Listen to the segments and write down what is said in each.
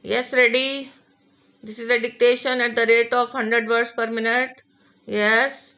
Yes, ready. This is a dictation at the rate of 100 words per minute. Yes.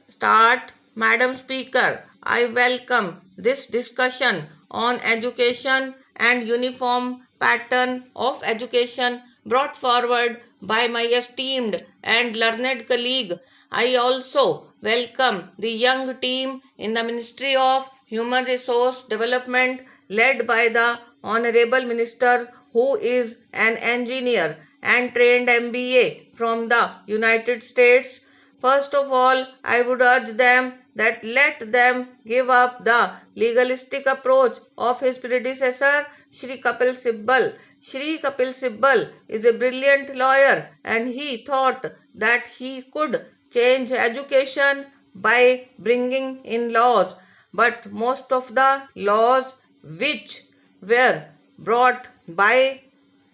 Start. Madam Speaker, I welcome this discussion on education and uniform pattern of education brought forward by my esteemed and learned colleague. I also welcome the young team in the Ministry of Human Resource Development led by the Honorable Minister who is an engineer and trained MBA from the United States. First of all, I would urge them that let them give up the legalistic approach of his predecessor, Shri Kapil Sibbal. Shri Kapil Sibbal is a brilliant lawyer and he thought that he could change education by bringing in laws. But most of the laws which were brought by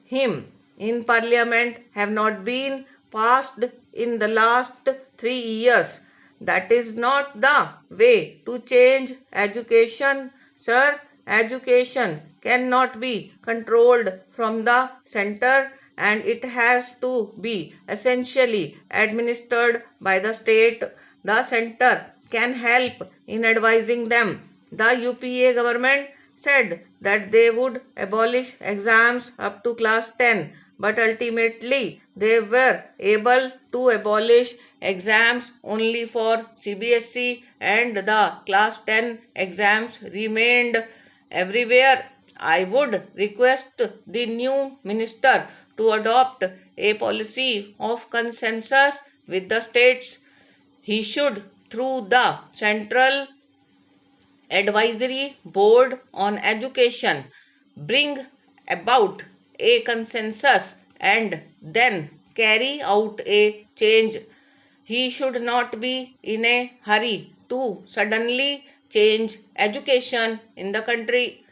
him in parliament have not been passed in the last 3 years. That is not the way to change education, sir. Education cannot be controlled from the center and it has to be essentially administered by the state. The center can help in advising them. The UPA government said that they would abolish exams up to class 10, but ultimately they were able to abolish exams only for CBSE and the class 10 exams remained everywhere. I would request the new minister to adopt a policy of consensus with the states. He should, through the Central Advisory Board on Education, bring about a consensus and then carry out a change. He should not be in a hurry to suddenly change education in the country.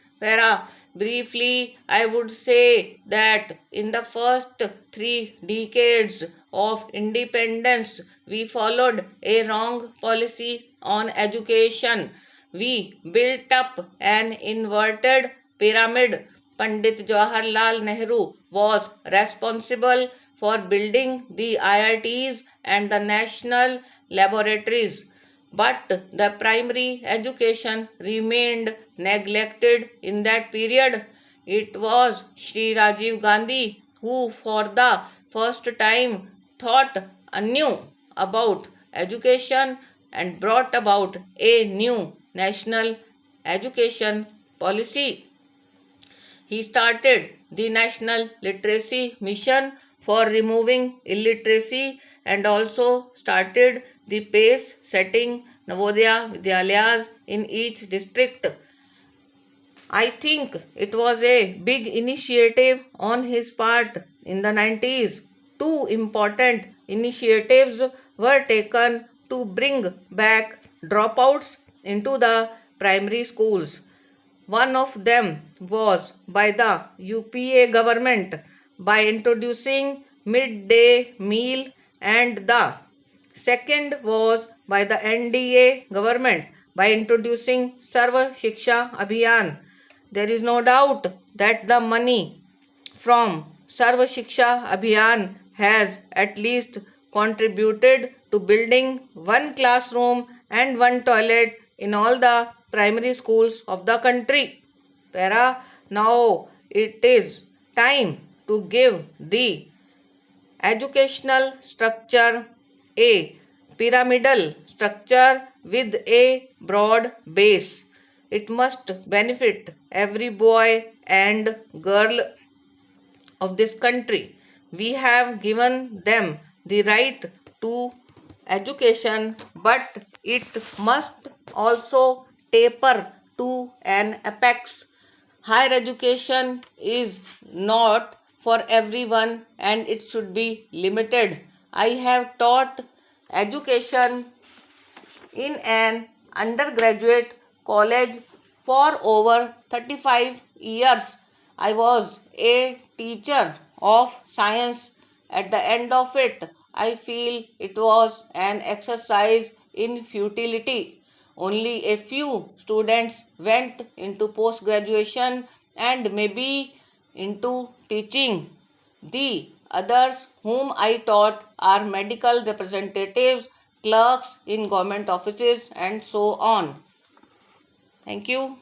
Briefly, I would say that in the first 3 decades of independence, we followed a wrong policy on education. We built up an inverted pyramid. Pandit Jawaharlal Nehru was responsible for building the IITs and the national laboratories. But the primary education remained neglected in that period. It was Sri Rajiv Gandhi who, for the first time, thought anew about education and brought about a new national education policy. He started the National Literacy Mission for removing illiteracy and also started the pace setting Navodaya Vidyalayas in each district. I think it was a big initiative on his part in the 90s. Two important initiatives were taken to bring back dropouts into the primary schools. One of them was by the UPA government by introducing midday meal, and the second was by the NDA government by introducing Sarva Shiksha Abhiyan. There is no doubt that the money from Sarva Shiksha Abhiyan has at least contributed to building one classroom and one toilet in all the primary schools of the country. Now it is time to give the educational structure a pyramidal structure with a broad base. It must benefit every boy and girl of this country. We have given them the right to education, but it must also taper to an apex. Higher education is not for everyone and it should be limited. I have taught education in an undergraduate college for over 35 years. I was a teacher of science. At the end of it, I feel it was an exercise in futility. Only a few students went into post graduation, and maybe into teaching. The others whom I taught are medical representatives, clerks in government offices, and so on. Thank you.